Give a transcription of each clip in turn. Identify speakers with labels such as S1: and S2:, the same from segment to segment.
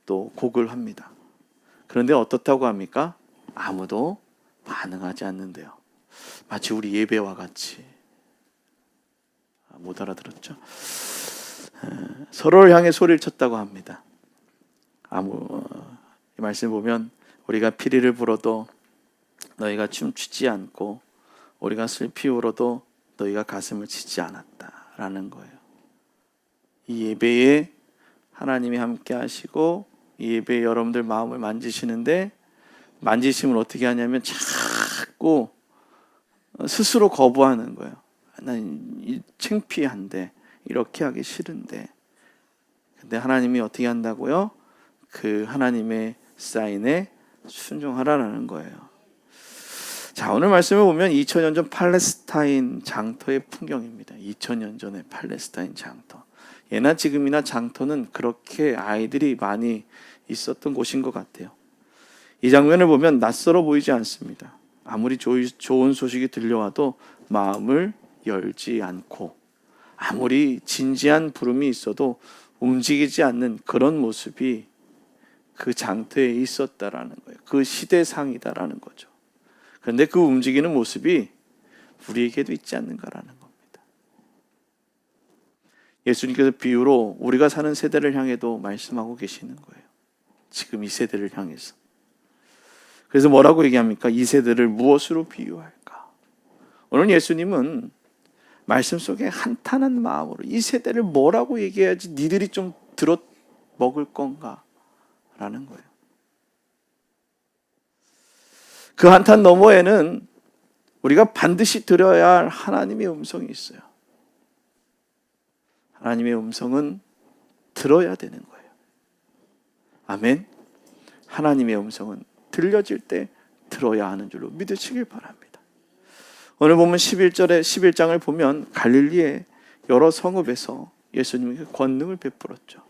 S1: 또 곡을 합니다. 그런데 어떻다고 합니까? 아무도 반응하지 않는데요. 마치 우리 예배와 같이. 못 알아들었죠? 서로를 향해 소리를 쳤다고 합니다. 이 말씀 보면 우리가 피리를 불어도 너희가 춤추지 않고 우리가 슬피 울어도 너희가 가슴을 치지 않았다라는 거예요. 이 예배에 하나님이 함께 하시고 이 예배에 여러분들 마음을 만지시는데 만지심을 어떻게 하냐면 자꾸 스스로 거부하는 거예요. 난 창피한데 이렇게 하기 싫은데 근데 하나님이 어떻게 한다고요? 그 하나님의 사인에 순종하라는 거예요. 자, 오늘 말씀을 보면 2000년 전 팔레스타인 장터의 풍경입니다. 2000년 전의 팔레스타인 장터. 예나 지금이나 장터는 그렇게 아이들이 많이 있었던 곳인 것 같아요. 이 장면을 보면 낯설어 보이지 않습니다. 아무리 좋은 소식이 들려와도 마음을 열지 않고 아무리 진지한 부름이 있어도 움직이지 않는 그런 모습이 그 장터에 있었다라는 거예요. 그 시대상이다라는 거죠. 그런데 그 움직이는 모습이 우리에게도 있지 않는가라는 겁니다. 예수님께서 비유로 우리가 사는 세대를 향해도 말씀하고 계시는 거예요. 지금 이 세대를 향해서. 그래서 뭐라고 얘기합니까? 이 세대를 무엇으로 비유할까? 오늘 예수님은 말씀 속에 한탄한 마음으로 이 세대를 뭐라고 얘기해야지 니들이 좀 들어 먹을 건가? 라는 거예요. 그 한탄 너머에는 우리가 반드시 들어야 할 하나님의 음성이 있어요. 하나님의 음성은 들어야 되는 거예요. 아멘. 하나님의 음성은 들려질 때 들어야 하는 줄로 믿으시길 바랍니다. 오늘 보면 11장을 보면 갈릴리의 여러 성읍에서 예수님이 권능을 베풀었죠.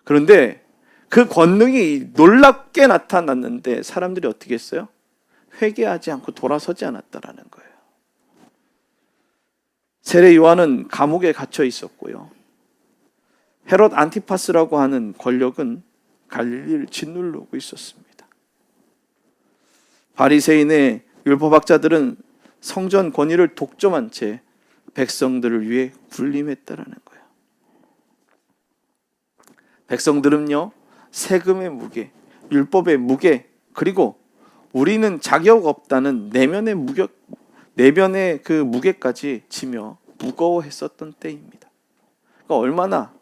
S1: 그런데 그 권능이 놀랍게 나타났는데 사람들이 어떻게 했어요? 회개하지 않고 돌아서지 않았다라는 거예요. 세례 요한은 감옥에 갇혀 있었고요. 헤롯 안티파스라고 하는 권력은 갈릴리를 짓누르고 있었습니다. 바리새인의 율법학자들은 성전 권위를 독점한 채 백성들을 위해 군림했다라는 거예요. 백성들은요, 세금의 무게, 율법의 무게, 그리고 우리는 자격 없다는 내면의 그 무게까지 지며 무거워했었던 때입니다. 그러니까 얼마나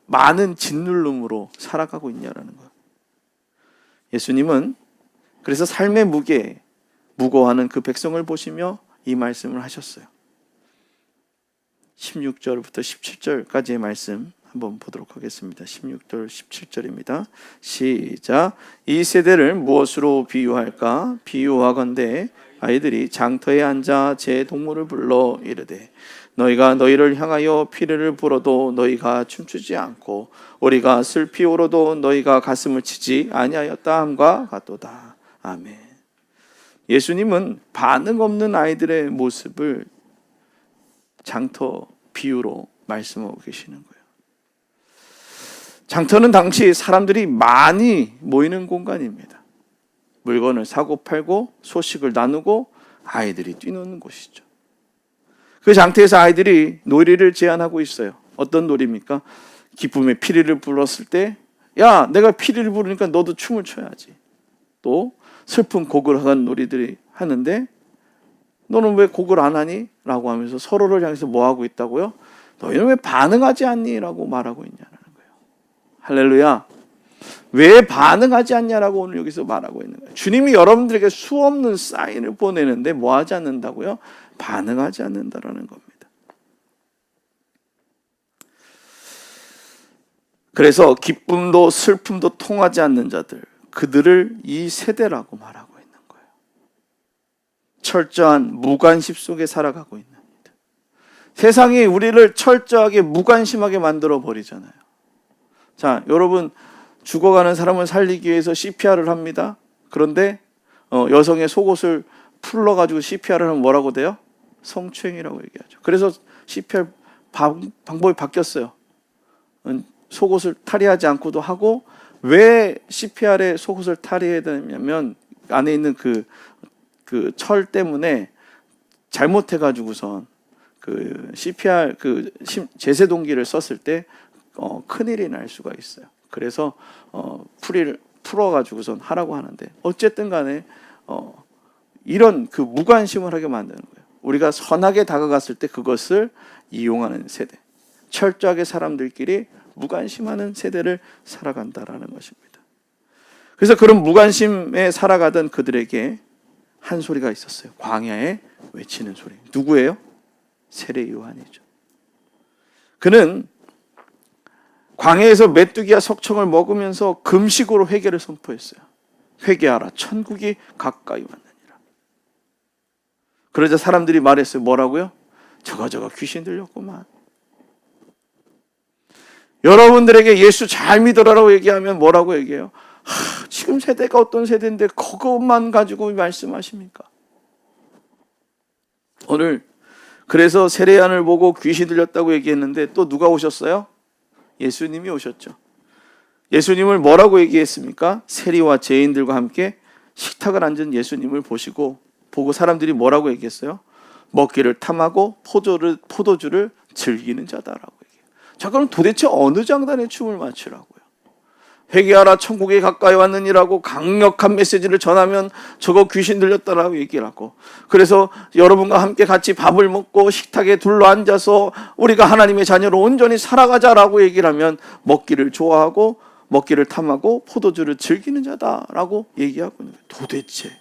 S1: 많은 짓누름으로 살아가고 있냐라는 거예요. 예수님은 그래서 삶의 무거워하는 그 백성을 보시며 이 말씀을 하셨어요. 16절부터 17절까지의 말씀 한번 보도록 하겠습니다. 16절 17절입니다. 시작. 이 세대를 무엇으로 비유할까? 비유하건대 아이들이 장터에 앉아 제 동물을 불러 이르되 너희가 너희를 향하여 피리를 불어도 너희가 춤추지 않고 우리가 슬피 울어도 너희가 가슴을 치지 아니하였다 함과 같도다. 아멘. 예수님은 반응 없는 아이들의 모습을 장터 비유로 말씀하고 계시는 거예요. 장터는 당시 사람들이 많이 모이는 공간입니다. 물건을 사고 팔고 소식을 나누고 아이들이 뛰노는 곳이죠. 그 장터에서 아이들이 놀이를 제안하고 있어요. 어떤 놀이입니까? 기쁨의 피리를 불렀을 때 야, 내가 피리를 부르니까 너도 춤을 춰야지. 또 슬픈 곡을 하는 놀이들이 하는데 너는 왜 곡을 안 하니? 라고 하면서 서로를 향해서 뭐 하고 있다고요? 너희는 왜 반응하지 않니? 라고 말하고 있냐는 거예요. 할렐루야. 왜 반응하지 않냐라고 오늘 여기서 말하고 있는 거예요. 주님이 여러분들에게 수없는 사인을 보내는데 뭐 하지 않는다고요? 반응하지 않는다라는 겁니다. 그래서 기쁨도 슬픔도 통하지 않는 자들, 그들을 이 세대라고 말하고 있는 거예요. 철저한 무관심 속에 살아가고 있는 이들. 세상이 우리를 철저하게 무관심하게 만들어 버리잖아요. 자, 여러분 죽어가는 사람을 살리기 위해서 CPR을 합니다. 그런데 여성의 속옷을 풀러가지고 CPR을 하면 뭐라고 돼요? 성추행이라고 얘기하죠. 그래서 CPR 방법이 바뀌었어요. 속옷을 탈의하지 않고도 하고, 왜 CPR에 속옷을 탈의해야 되냐면 안에 있는 그 철 때문에 잘못해가지고선 그 CPR 제세동기를 썼을 때 큰일이 날 수가 있어요. 그래서 풀이를 풀어가지고선 하라고 하는데, 어쨌든 간에 이런 그 무관심을 하게 만드는 거예요. 우리가 선하게 다가갔을 때 그것을 이용하는 세대, 철저하게 사람들끼리 무관심하는 세대를 살아간다라는 것입니다. 그래서 그런 무관심에 살아가던 그들에게 한 소리가 있었어요. 광야에 외치는 소리. 누구예요? 세례 요한이죠. 그는 광야에서 메뚜기와 석청을 먹으면서 금식으로 회개를 선포했어요. 회개하라, 천국이 가까이 왔느니라. 그러자 사람들이 말했어요. 뭐라고요? 저거 귀신 들렸구만. 여러분들에게 예수 잘 믿으라고 얘기하면 뭐라고 얘기해요? 지금 세대가 어떤 세대인데 그것만 가지고 말씀하십니까? 오늘 그래서 세례요한을 보고 귀신 들렸다고 얘기했는데 또 누가 오셨어요? 예수님이 오셨죠. 예수님을 뭐라고 얘기했습니까? 세리와 죄인들과 함께 식탁을 앉은 예수님을 보고 사람들이 뭐라고 얘기했어요? 먹기를 탐하고 포도주를 즐기는 자다라고 얘기해요. 자, 그럼 도대체 어느 장단에 춤을 맞추라고요? 회개하라, 천국이 가까이 왔느니라고 강력한 메시지를 전하면 저거 귀신 들렸다라고 얘기를 하고, 그래서 여러분과 함께 같이 밥을 먹고 식탁에 둘러 앉아서 우리가 하나님의 자녀로 온전히 살아가자라고 얘기를 하면 먹기를 좋아하고 먹기를 탐하고 포도주를 즐기는 자다라고 얘기하고 있는 거예요. 도대체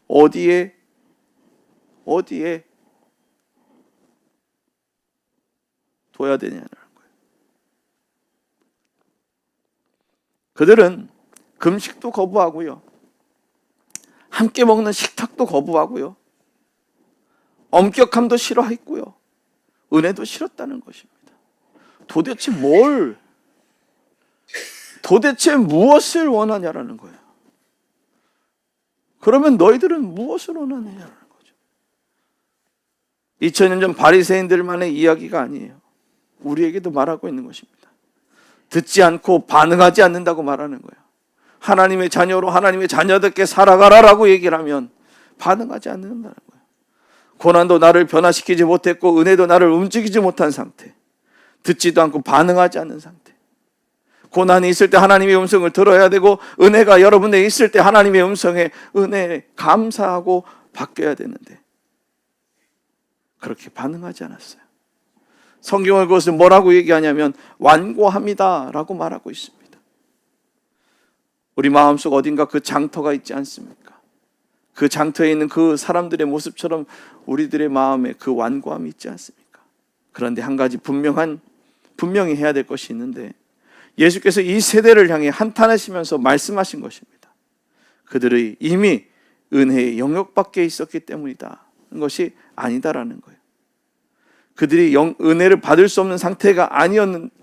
S1: 어디에 둬야 되냐는 거예요. 그들은 금식도 거부하고요, 함께 먹는 식탁도 거부하고요, 엄격함도 싫어했고요, 은혜도 싫었다는 것입니다. 도대체 무엇을 원하냐라는 거예요. 그러면 너희들은 무엇을 원하느냐라는 거죠. 2000년 전 바리새인들만의 이야기가 아니에요. 우리에게도 말하고 있는 것입니다. 듣지 않고 반응하지 않는다고 말하는 거예요. 하나님의 자녀로 하나님의 자녀답게 살아가라라고 얘기를 하면 반응하지 않는다는 거예요. 고난도 나를 변화시키지 못했고 은혜도 나를 움직이지 못한 상태, 듣지도 않고 반응하지 않는 상태. 고난이 있을 때 하나님의 음성을 들어야 되고, 은혜가 여러분에게 있을 때 하나님의 음성에 은혜에 감사하고 바뀌어야 되는데 그렇게 반응하지 않았어요. 성경은 그것을 뭐라고 얘기하냐면 완고합니다 라고 말하고 있습니다. 우리 마음속 어딘가 그 장터가 있지 않습니까? 그 장터에 있는 그 사람들의 모습처럼 우리들의 마음에 그 완고함이 있지 않습니까? 그런데 한 가지 분명히 해야 될 것이 있는데, 예수께서 이 세대를 향해 한탄하시면서 말씀하신 것입니다. 그들의 이미 은혜의 영역 밖에 있었기 때문이다. 것이 아니다라는 거예요. 그들이 은혜를 받을 수 없는 상태가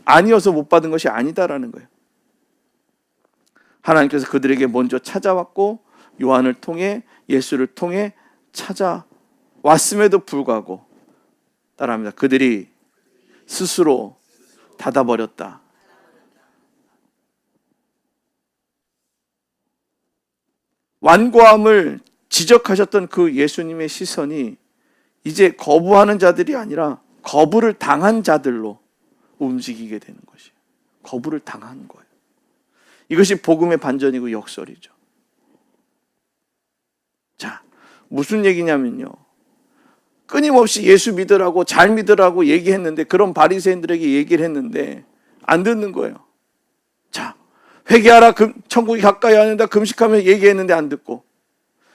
S1: 아니어서 못 받은 것이 아니다라는 거예요. 하나님께서 그들에게 먼저 찾아왔고 요한을 통해, 예수를 통해 찾아왔음에도 불구하고 따라합니다. 그들이 스스로 닫아버렸다. 완고함을 지적하셨던 그 예수님의 시선이 이제 거부하는 자들이 아니라 거부를 당한 자들로 움직이게 되는 것이에요. 거부를 당한 거예요. 이것이 복음의 반전이고 역설이죠. 자, 무슨 얘기냐면요, 끊임없이 예수 믿으라고, 잘 믿으라고 얘기했는데, 그런 바리새인들에게 얘기를 했는데 안 듣는 거예요. 자, 회개하라, 천국이 가까이 왔는데 금식하면 얘기했는데 안 듣고,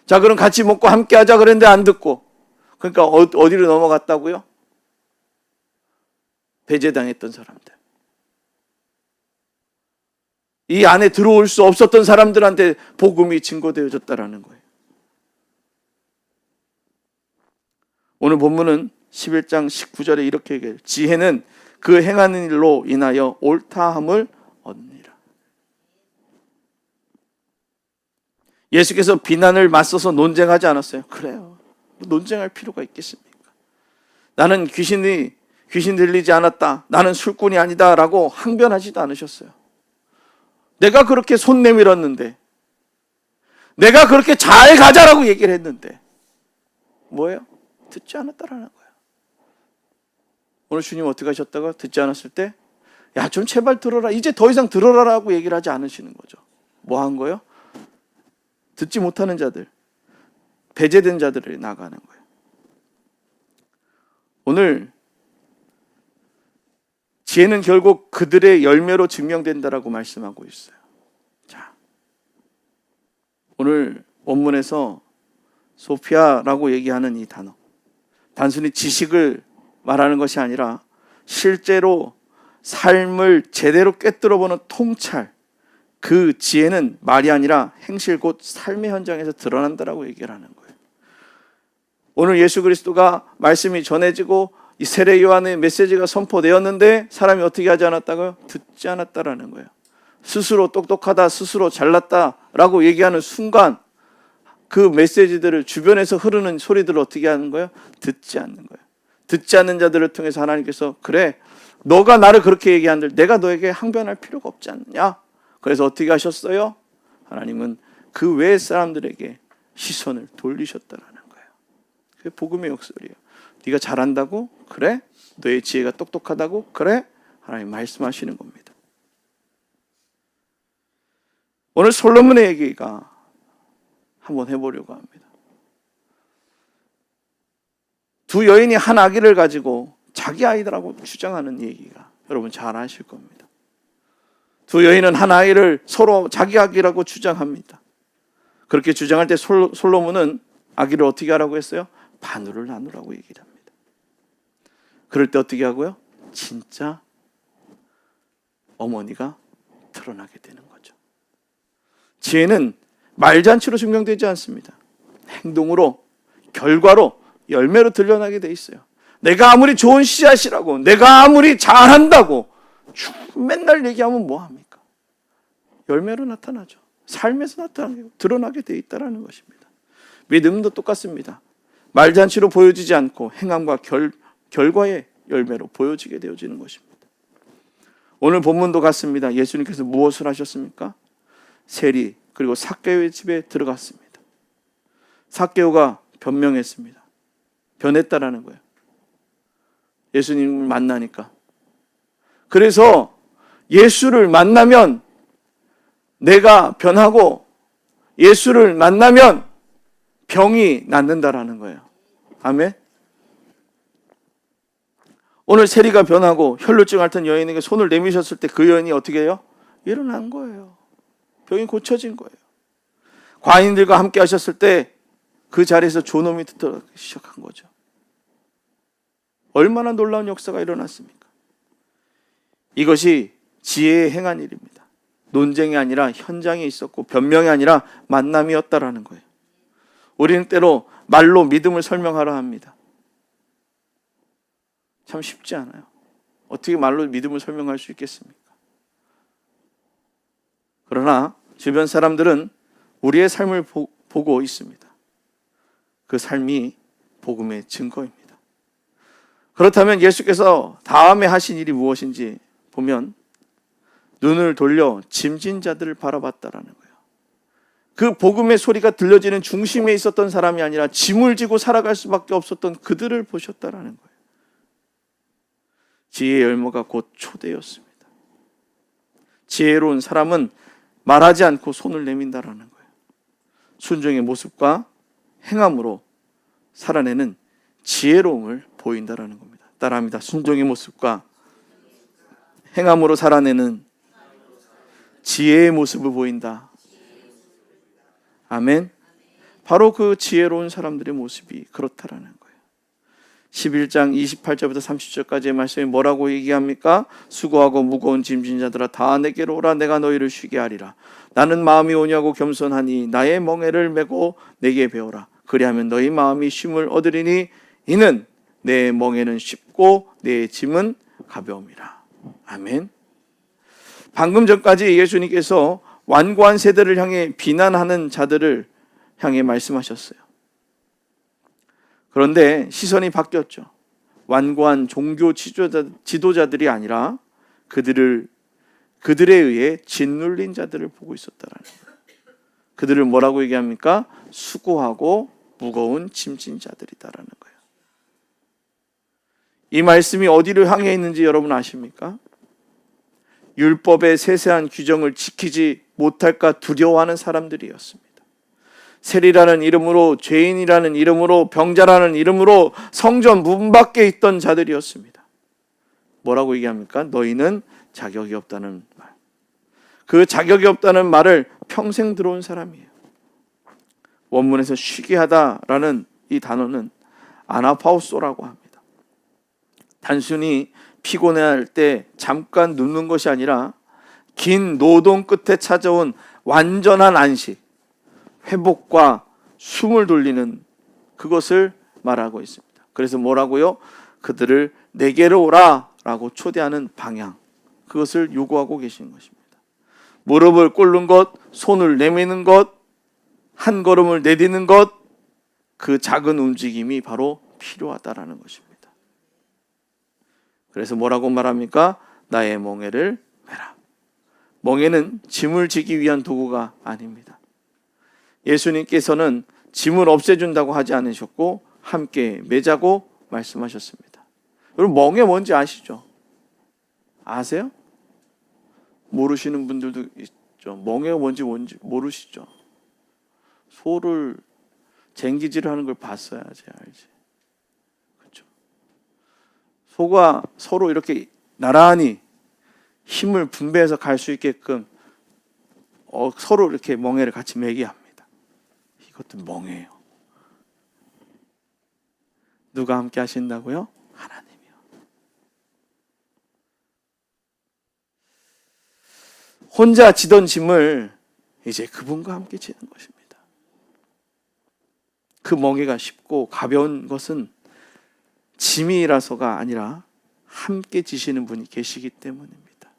S1: 자, 그럼 같이 먹고 함께 하자 그랬는데 안 듣고, 그러니까 어디로 넘어갔다고요? 배제당했던 사람들, 이 안에 들어올 수 없었던 사람들한테 복음이 증거되어졌다라는 거예요. 오늘 본문은 11장 19절에 이렇게 얘기해요. 지혜는 그 행하는 일로 인하여 옳다함을 얻느니라. 예수께서 비난을 맞서서 논쟁하지 않았어요. 그래요, 논쟁할 필요가 있겠습니까? 나는 귀신이 귀신 들리지 않았다, 나는 술꾼이 아니다 라고 항변하지도 않으셨어요. 내가 그렇게 손 내밀었는데, 내가 그렇게 잘 가자라고 얘기를 했는데 뭐예요? 듣지 않았다라는 거예요. 오늘 주님 어떻게 하셨다가 듣지 않았을 때, 야, 좀 제발 들어라, 이제 더 이상 들어라라고 얘기를 하지 않으시는 거죠. 뭐 한 거예요? 듣지 못하는 자들, 배제된 자들이 나가는 거예요. 오늘 지혜는 결국 그들의 열매로 증명된다라고 말씀하고 있어요. 자, 오늘 원문에서 소피아라고 얘기하는 이 단어, 단순히 지식을 말하는 것이 아니라 실제로 삶을 제대로 꿰뚫어보는 통찰, 그 지혜는 말이 아니라 행실 곧 삶의 현장에서 드러난다라고 얘기를 하는 거예요. 오늘 예수 그리스도가 말씀이 전해지고 이 세례 요한의 메시지가 선포되었는데 사람이 어떻게 하지 않았다고요? 듣지 않았다라는 거예요. 스스로 똑똑하다, 스스로 잘났다라고 얘기하는 순간 그 메시지들을, 주변에서 흐르는 소리들을 어떻게 하는 거예요? 듣지 않는 거예요. 듣지 않는 자들을 통해서 하나님께서, 그래, 너가 나를 그렇게 얘기한들 내가 너에게 항변할 필요가 없지 않느냐? 그래서 어떻게 하셨어요? 하나님은 그 외의 사람들에게 시선을 돌리셨다라는 거예요. 그게 복음의 역설이에요. 네가 잘한다고? 그래? 너의 지혜가 똑똑하다고? 그래? 하나님 말씀하시는 겁니다. 오늘 솔로몬의 얘기가 한번 해보려고 합니다. 두 여인이 한 아기를 가지고 자기 아이라고 주장하는 얘기가 여러분 잘 아실 겁니다. 두 여인은 한 아이를 서로 자기 아기라고 주장합니다. 그렇게 주장할 때 솔로몬은 아기를 어떻게 하라고 했어요? 반으로 나누라고 얘기를 합니다. 그럴 때 어떻게 하고요? 진짜 어머니가 드러나게 되는 거죠. 지혜는 말잔치로 증명되지 않습니다. 행동으로, 결과로, 열매로 드러나게 돼 있어요. 내가 아무리 좋은 씨앗이라고, 내가 아무리 잘한다고 맨날 얘기하면 뭐합니까? 열매로 나타나죠. 삶에서 나타나게, 드러나게 돼 있다는 것입니다. 믿음도 똑같습니다. 말잔치로 보여지지 않고 행함과 결과의 열매로 보여지게 되어지는 것입니다. 오늘 본문도 같습니다. 예수님께서 무엇을 하셨습니까? 세리 그리고 삭개오의 집에 들어갔습니다. 삭개오가 변명했습니다. 변했다라는 거예요. 예수님을 만나니까. 그래서 예수를 만나면 내가 변하고 예수를 만나면 병이 낫는다라는 거예요. 아멘. 오늘 세리가 변하고 혈루증 앓던 여인에게 손을 내미셨을 때 그 여인이 어떻게 해요? 일어난 거예요. 병이 고쳐진 거예요. 과인들과 함께 하셨을 때 그 자리에서 존엄이 들어가기 시작한 거죠. 얼마나 놀라운 역사가 일어났습니까? 이것이 지혜의 행한 일입니다. 논쟁이 아니라 현장에 있었고 변명이 아니라 만남이었다라는 거예요. 우리는 때로 말로 믿음을 설명하려 합니다. 참 쉽지 않아요. 어떻게 말로 믿음을 설명할 수 있겠습니까? 그러나 주변 사람들은 우리의 삶을 보고 있습니다. 그 삶이 복음의 증거입니다. 그렇다면 예수께서 다음에 하신 일이 무엇인지 보면 눈을 돌려 짐진 자들을 바라봤다라는 거예요. 그 복음의 소리가 들려지는 중심에 있었던 사람이 아니라 짐을 지고 살아갈 수밖에 없었던 그들을 보셨다라는 거예요. 지혜의 열매가 곧 초대였습니다. 지혜로운 사람은 말하지 않고 손을 내민다라는 거예요. 순종의 모습과 행함으로 살아내는 지혜로움을 보인다라는 겁니다. 따라합니다. 순종의 모습과 행함으로 살아내는 지혜의 모습을 보인다. 아멘. 바로 그 지혜로운 사람들의 모습이 그렇다라는 거예요. 11장 28절부터 30절까지의 말씀이 뭐라고 얘기합니까? 수고하고 무거운 짐진 자들아 다 내게로 오라. 내가 너희를 쉬게 하리라. 나는 마음이 온유하고 겸손하니 나의 멍에를 메고 내게 배우라. 그리하면 너희 마음이 쉼을 얻으리니 이는 내 멍에는 쉽고 내 짐은 가벼움이라. 아멘. 방금 전까지 예수님께서 완고한 세대를 향해 비난하는 자들을 향해 말씀하셨어요. 그런데 시선이 바뀌었죠. 완고한 종교 지도자들이 아니라 그들에 의해 짓눌린 자들을 보고 있었다라는 거예요. 그들을 뭐라고 얘기합니까? 수고하고 무거운 짐진 자들이다라는 거예요. 이 말씀이 어디를 향해 있는지 여러분 아십니까? 율법의 세세한 규정을 지키지 못할까 두려워하는 사람들이었습니다. 세리라는 이름으로, 죄인이라는 이름으로, 병자라는 이름으로 성전 문 밖에 있던 자들이었습니다. 뭐라고 얘기합니까? 너희는 자격이 없다는 말. 그 자격이 없다는 말을 평생 들어온 사람이에요. 원문에서 쉬게 하다라는 이 단어는 아나파우소라고 합니다. 단순히 피곤해할 때 잠깐 눕는 것이 아니라 긴 노동 끝에 찾아온 완전한 안식, 회복과 숨을 돌리는 그것을 말하고 있습니다. 그래서 뭐라고요? 그들을 내게로 오라 라고 초대하는 방향, 그것을 요구하고 계신 것입니다. 무릎을 꿇는 것, 손을 내미는 것, 한 걸음을 내딛는 것, 그 작은 움직임이 바로 필요하다라는 것입니다. 그래서 뭐라고 말합니까? 나의 멍에를 메라. 멍에는 짐을 지기 위한 도구가 아닙니다. 예수님께서는 짐을 없애준다고 하지 않으셨고 함께 매자고 말씀하셨습니다. 여러분, 멍에 뭔지 아시죠? 아세요? 모르시는 분들도 있죠. 멍에가 뭔지 모르시죠? 소를 쟁기질을 하는 걸 봤어야지 알지. 그렇죠? 소가 서로 이렇게 나란히 힘을 분배해서 갈 수 있게끔 서로 이렇게 멍에를 같이 매게 합니다. 이것도 멍에예요. 누가 함께 하신다고요? 하나님이요. 혼자 지던 짐을 이제 그분과 함께 지는 것입니다. 그 멍에가 쉽고 가벼운 것은 짐이라서가 아니라 함께 지시는 분이 계시기 때문입니다.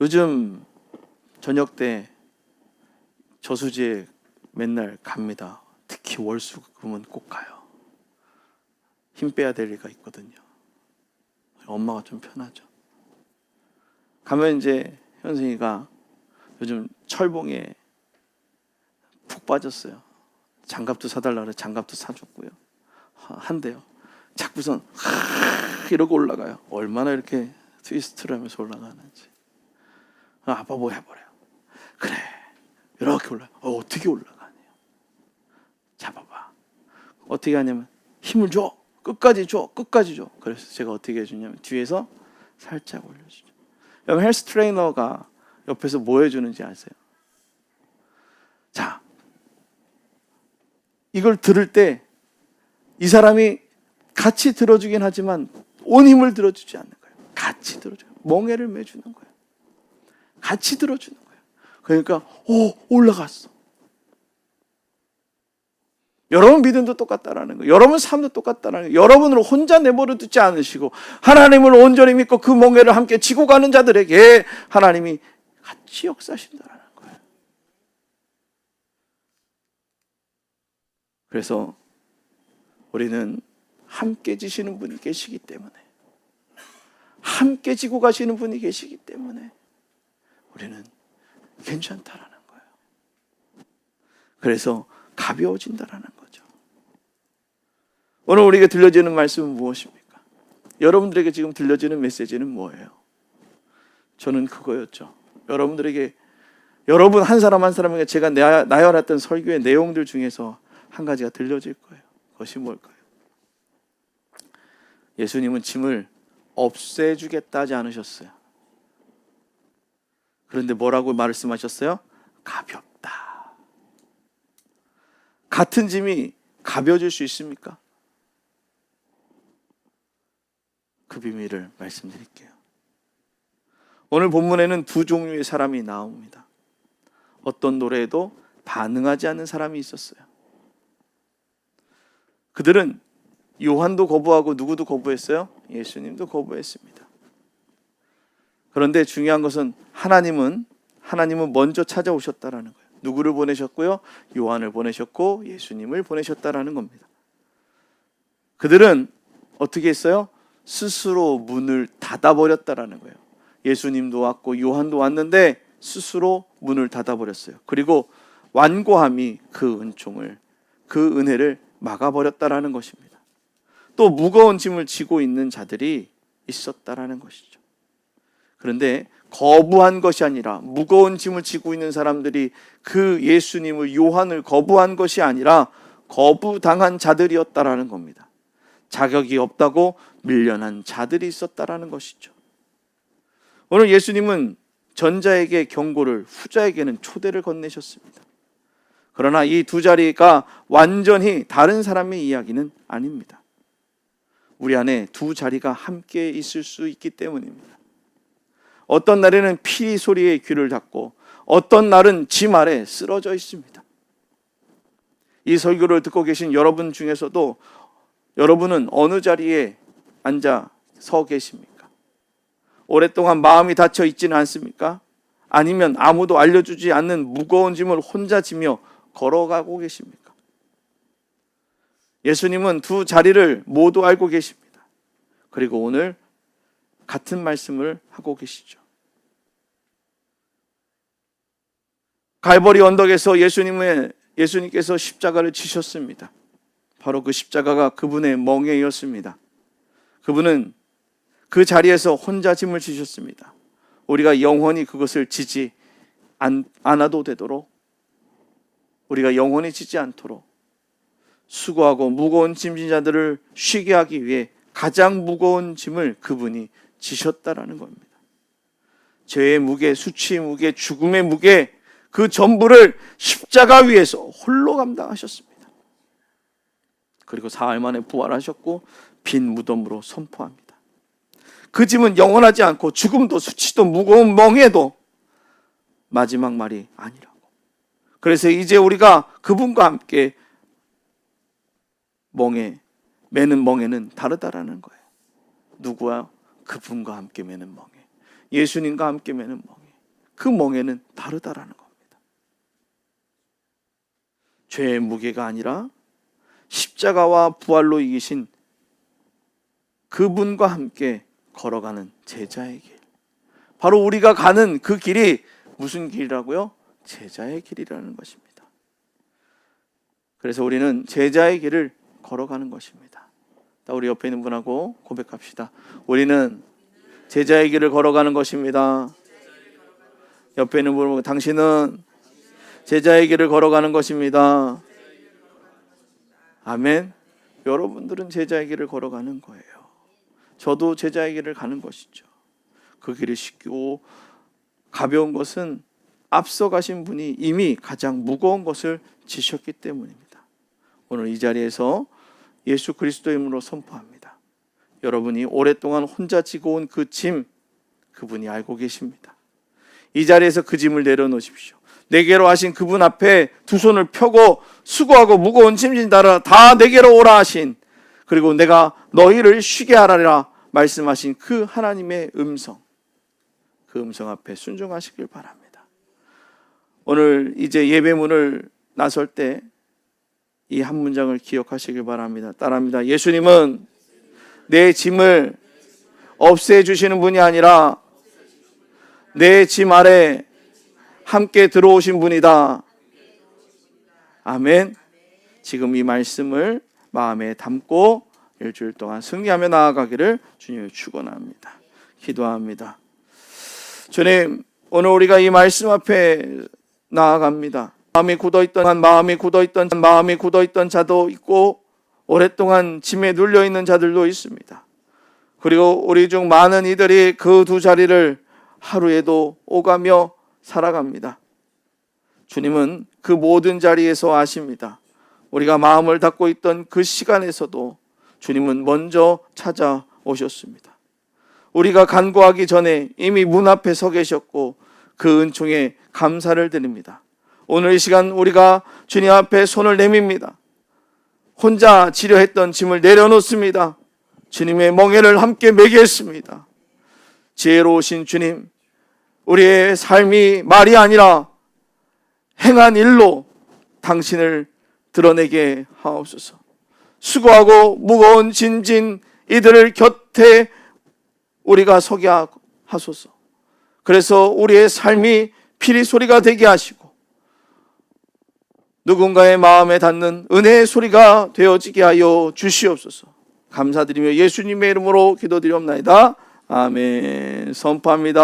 S1: 요즘 저녁 때 저수지에 맨날 갑니다. 특히 월수금은 꼭 가요. 힘 빼야 될 리가 있거든요. 엄마가 좀 편하죠. 가면 이제 현승이가 요즘 철봉에 푹 빠졌어요. 장갑도 사달라 그래. 장갑도 사줬고요. 한대요. 자꾸선 이러고 올라가요. 얼마나 이렇게 트위스트를 하면서 올라가는지. 아빠 뭐 해보래요. 그래. 이렇게 올라가. 어떻게 올라가네요. 잡아봐. 어떻게 하냐면 힘을 줘. 끝까지 줘. 끝까지 줘. 그래서 제가 어떻게 해주냐면 뒤에서 살짝 올려주죠. 여러분, 헬스 트레이너가 옆에서 뭐 해주는지 아세요? 자, 이걸 들을 때 이 사람이 같이 들어주긴 하지만 온 힘을 들어주지 않는 거예요. 같이 들어줘요. 멍에를 매주는 거예요. 같이 들어주는 거예요. 그러니까 올라갔어. 여러분 믿음도 똑같다라는 거예요. 여러분 삶도 똑같다라는 거예요. 여러분을 혼자 내버려 두지 않으시고 하나님을 온전히 믿고 그 멍에를 함께 지고 가는 자들에게 하나님이 같이 역사하신다라는 거예요. 그래서 우리는 함께 지시는 분이 계시기 때문에, 함께 지고 가시는 분이 계시기 때문에 우리는 괜찮다라는 거예요. 그래서 가벼워진다라는 거죠. 오늘 우리에게 들려지는 말씀은 무엇입니까? 여러분들에게 지금 들려지는 메시지는 뭐예요? 저는 그거였죠. 여러분들에게, 여러분 한 사람 한 사람에게 제가 나열했던 설교의 내용들 중에서 한 가지가 들려질 거예요. 그것이 뭘까요? 예수님은 짐을 없애주겠다 하지 않으셨어요. 그런데 뭐라고 말씀하셨어요? 가볍다. 같은 짐이 가벼워질 수 있습니까? 그 비밀을 말씀드릴게요. 오늘 본문에는 두 종류의 사람이 나옵니다. 어떤 노래에도 반응하지 않는 사람이 있었어요. 그들은 요한도 거부하고 누구도 거부했어요? 예수님도 거부했습니다. 그런데 중요한 것은 하나님은 먼저 찾아오셨다라는 거예요. 누구를 보내셨고요? 요한을 보내셨고 예수님을 보내셨다라는 겁니다. 그들은 어떻게 했어요? 스스로 문을 닫아버렸다라는 거예요. 예수님도 왔고 요한도 왔는데 스스로 문을 닫아버렸어요. 그리고 완고함이 그 은총을, 그 은혜를 막아버렸다라는 것입니다. 또 무거운 짐을 지고 있는 자들이 있었다라는 것이죠. 그런데 거부한 것이 아니라, 무거운 짐을 지고 있는 사람들이 그 예수님을, 요한을 거부한 것이 아니라 거부당한 자들이었다라는 겁니다. 자격이 없다고 밀려난 자들이 있었다라는 것이죠. 오늘 예수님은 전자에게 경고를, 후자에게는 초대를 건네셨습니다. 그러나 이 두 자리가 완전히 다른 사람의 이야기는 아닙니다. 우리 안에 두 자리가 함께 있을 수 있기 때문입니다. 어떤 날에는 피리 소리에 귀를 닫고 어떤 날은 짐 아래 쓰러져 있습니다. 이 설교를 듣고 계신 여러분 중에서도 여러분은 어느 자리에 앉아 서 계십니까? 오랫동안 마음이 닫혀 있지는 않습니까? 아니면 아무도 알려주지 않는 무거운 짐을 혼자 지며 걸어가고 계십니까? 예수님은 두 자리를 모두 알고 계십니다. 그리고 오늘 같은 말씀을 하고 계시죠. 갈보리 언덕에서 예수님께서 십자가를 지셨습니다. 바로 그 십자가가 그분의 멍에였습니다. 그분은 그 자리에서 혼자 짐을 지셨습니다. 우리가 영원히 그것을 지지 않아도 되도록, 우리가 영원히 지지 않도록 수고하고 무거운 짐진 자들을 쉬게 하기 위해 가장 무거운 짐을 그분이 지셨다라는 겁니다. 죄의 무게, 수치의 무게, 죽음의 무게, 그 전부를 십자가 위에서 홀로 감당하셨습니다. 그리고 사흘 만에 부활하셨고 빈 무덤으로 선포합니다. 그 짐은 영원하지 않고 죽음도 수치도 무거운 멍에도 마지막 말이 아니라고. 그래서 이제 우리가 그분과 함께 매는 멍에는 다르다라는 거예요. 누구와? 그분과 함께 매는 멍에, 예수님과 함께 매는 멍에, 그 멍에는 다르다라는 겁니다. 죄의 무게가 아니라 십자가와 부활로 이기신 그분과 함께 걸어가는 제자의 길, 바로 우리가 가는 그 길이 무슨 길이라고요? 제자의 길이라는 것입니다. 그래서 우리는 제자의 길을 걸어가는 것입니다. 우리 옆에 있는 분하고 고백합시다. 우리는 제자의 길을 걸어가는 것입니다. 옆에 있는 분하고, 당신은 제자의 길을 걸어가는 것입니다. 아멘. 여러분들은 제자의 길을 걸어가는 거예요. 저도 제자의 길을 가는 것이죠. 그 길이 쉽고 가벼운 것은 앞서 가신 분이 이미 가장 무거운 것을 지셨기 때문입니다. 오늘 이 자리에서 예수 그리스도의 이름으로 선포합니다. 여러분이 오랫동안 혼자 지고 온 그 짐, 그분이 알고 계십니다. 이 자리에서 그 짐을 내려놓으십시오. 내게로 하신 그분 앞에 두 손을 펴고 수고하고 무거운 짐진 자라 다 내게로 오라 하신, 그리고 내가 너희를 쉬게 하라라 말씀하신 그 하나님의 음성, 그 음성 앞에 순종하시길 바랍니다. 오늘 이제 예배문을 나설 때 이 한 문장을 기억하시길 바랍니다. 따라합니다. 예수님은 내 짐을 없애주시는 분이 아니라 내 짐 아래 함께 들어오신 분이다. 아멘. 지금 이 말씀을 마음에 담고 일주일 동안 승리하며 나아가기를 주님을 축원합니다. 기도합니다. 주님, 오늘 우리가 이 말씀 앞에 나아갑니다. 마음이 굳어있던 자도 있고 오랫동안 짐에 눌려있는 자들도 있습니다. 그리고 우리 중 많은 이들이 그 두 자리를 하루에도 오가며 살아갑니다. 주님은 그 모든 자리에서 아십니다. 우리가 마음을 닫고 있던 그 시간에서도 주님은 먼저 찾아오셨습니다. 우리가 간구하기 전에 이미 문 앞에 서 계셨고 그 은총에 감사를 드립니다. 오늘 이 시간 우리가 주님 앞에 손을 내밉니다. 혼자 지려했던 짐을 내려놓습니다. 주님의 멍에를 함께 매겠습니다. 지혜로우신 주님, 우리의 삶이 말이 아니라 행한 일로 당신을 드러내게 하옵소서. 수고하고 무거운 짐진 이들을 곁에 우리가 서게 하소서. 그래서 우리의 삶이 피리 소리가 되게 하시고 누군가의 마음에 닿는 은혜의 소리가 되어지게 하여 주시옵소서. 감사드리며 예수님의 이름으로 기도드리옵나이다. 아멘. 선포합니다.